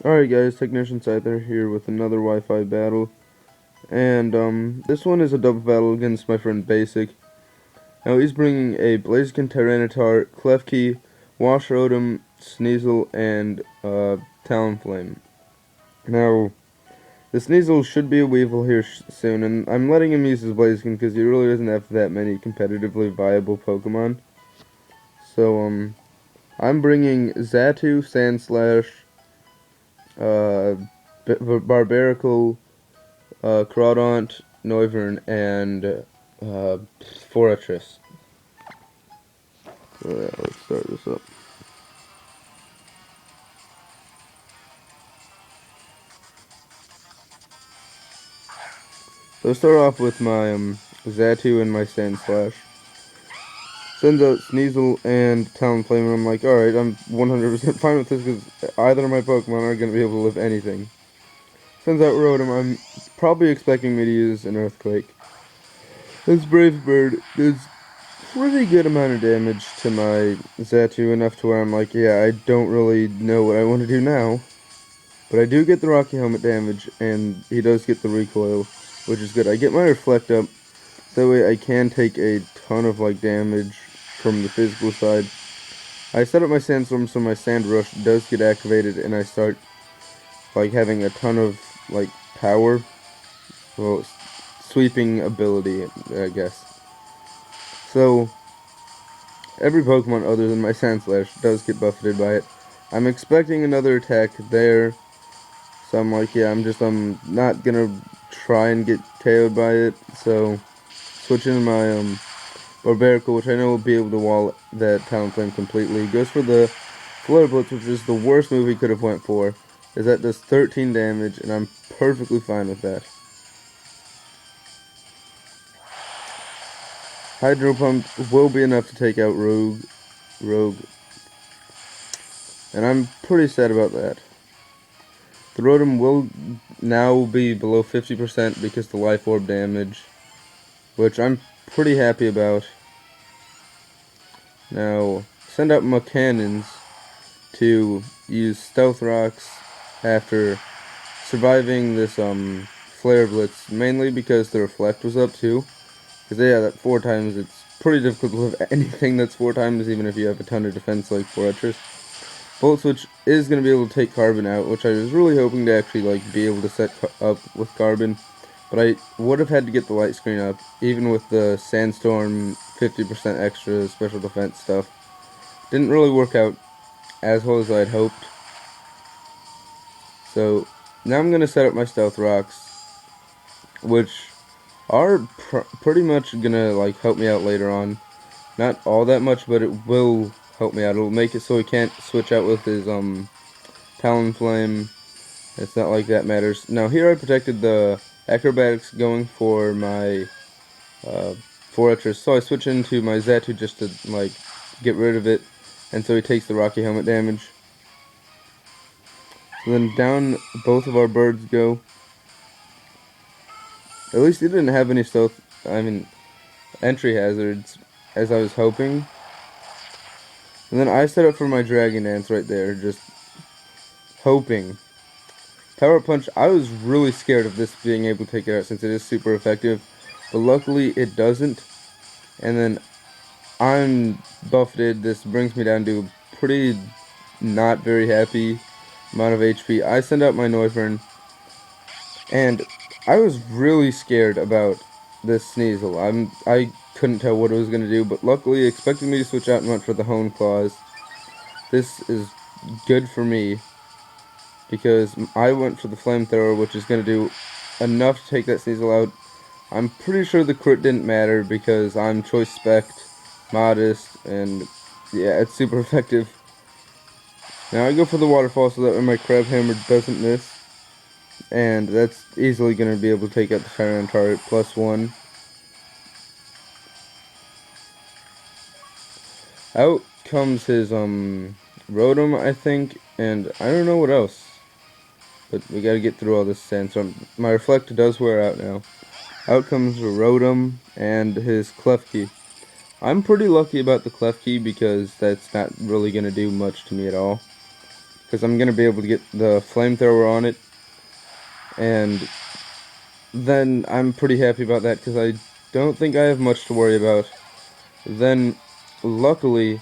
Alright guys, Technician Scyther here with another Wi-Fi battle. And this one is a double battle against my friend Basic. Now he's bringing a Blaziken Tyranitar, Klefki, Washrotom, Sneasel, and Talonflame. Now, the Sneasel should be a Weevil here soon, and I'm letting him use his Blaziken because he really doesn't have that many competitively viable Pokemon. So, I'm bringing Xatu, Sandslash, Barbaracle, Crawdaunt, Noivern, and Fortress. So yeah, let's start this up. So I'll start off with my Xatu and my Sandslash. Sends out Sneasel and Talonflame, and I'm like, alright, I'm 100% fine with this because either of my Pokemon aren't going to be able to live anything. Sends out Rotom. I'm probably expecting me to use an Earthquake. This Brave Bird does pretty good amount of damage to my Xatu, enough to where I'm like, yeah, I don't really know what I want to do now. But I do get the Rocky Helmet damage, and he does get the recoil, which is good. I get my Reflect up, so that way I can take a ton of damage from the physical side. I set up my Sandstorm so my Sand Rush does get activated, and I start having a ton of power. Well, sweeping ability, I guess. So every Pokemon other than my Sandslash does get buffeted by it. I'm expecting another attack there, so I'm like, yeah, I'm not gonna try and get KO'd by it. So switch into my Barbaracle, which I know will be able to wall that Talonflame completely. Goes for the Flare Blitz, which is the worst move he could have went for, as that does 13 damage, and I'm perfectly fine with that. Hydro Pump will be enough to take out Rogue, and I'm pretty sad about that. The Rotom will now be below 50% because the Life Orb damage, which I'm pretty happy about. Now, send out my cannons to use Stealth Rocks after surviving this Flare Blitz, mainly because the Reflect was up too. Because yeah, that 4 times, it's pretty difficult to live anything that's 4 times, even if you have a ton of defense like Fortress. Volt Switch is going to be able to take Carbon out, which I was really hoping to actually be able to set up with Carbon. But I would have had to get the Light Screen up, even with the Sandstorm 50% extra special defense stuff. Didn't really work out as well as I'd hoped. So now I'm going to set up my Stealth Rocks, which are pretty much going to help me out later on. Not all that much, but it will help me out. It'll make it so he can't switch out with his Talonflame. It's not like that matters. Now here I protected the Acrobatics going for my Fortress, so I switch into my Xatu just to get rid of it, and so he takes the Rocky Helmet damage. So then down both of our birds go. At least he didn't have any entry hazards, as I was hoping. And then I set up for my Dragon Dance right there, just hoping. Power Punch, I was really scared of this being able to take it out since it is super effective, but luckily it doesn't. And then I'm buffeted. This brings me down to a pretty not very happy amount of HP. I send out my Noivern, and I was really scared about this Sneasel. I couldn't tell what it was going to do, but luckily, expecting me to switch out and went for the Hone Claws. This is good for me, because I went for the Flamethrower, which is going to do enough to take that Sneasel out. I'm pretty sure the crit didn't matter, because I'm Choice Spect, Modest, and yeah, it's super effective. Now I go for the Waterfall so that my Crab Hammer doesn't miss. And that's easily going to be able to take out the Tyranitar at +1. Out comes his Rotom, I think, and I don't know what else. But we gotta get through all this sand, so my Reflect does wear out now. Out comes Rotom and his Klefki. I'm pretty lucky about the Klefki because that's not really gonna do much to me at all. because I'm going to be able to get the flamethrower on it, and then I'm pretty happy about that because I don't think I have much to worry about. Then, luckily,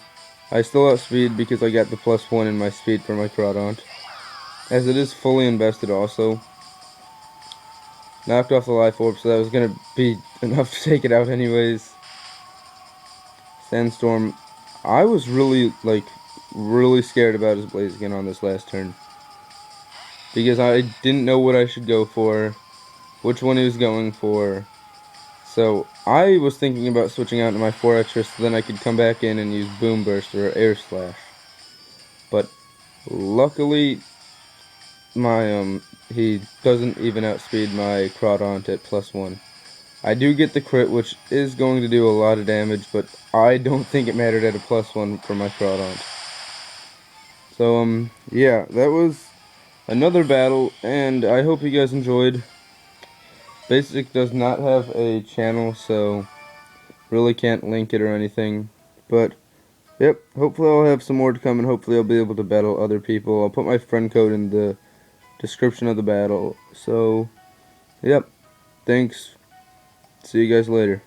I still outspeed because I got the +1 in my speed for my Crawdaunt, as it is fully invested also. Knocked off the life orb, so that was going to be enough to take it out anyways. Sandstorm, I was really scared about his Blaziken on this last turn, because I didn't know what I should go for, which one he was going for. So I was thinking about switching out to my 4 extra so then I could come back in and use Boom Burst or Air Slash. But luckily, he doesn't even outspeed my Crawdaunt at +1. I do get the crit, which is going to do a lot of damage, but I don't think it mattered at a +1 for my Crawdaunt. So, yeah, that was another battle, and I hope you guys enjoyed. Basic does not have a channel, so really can't link it or anything. But, yep, hopefully I'll have some more to come, and hopefully I'll be able to battle other people. I'll put my friend code in the description of the battle. So, yep, thanks. See you guys later.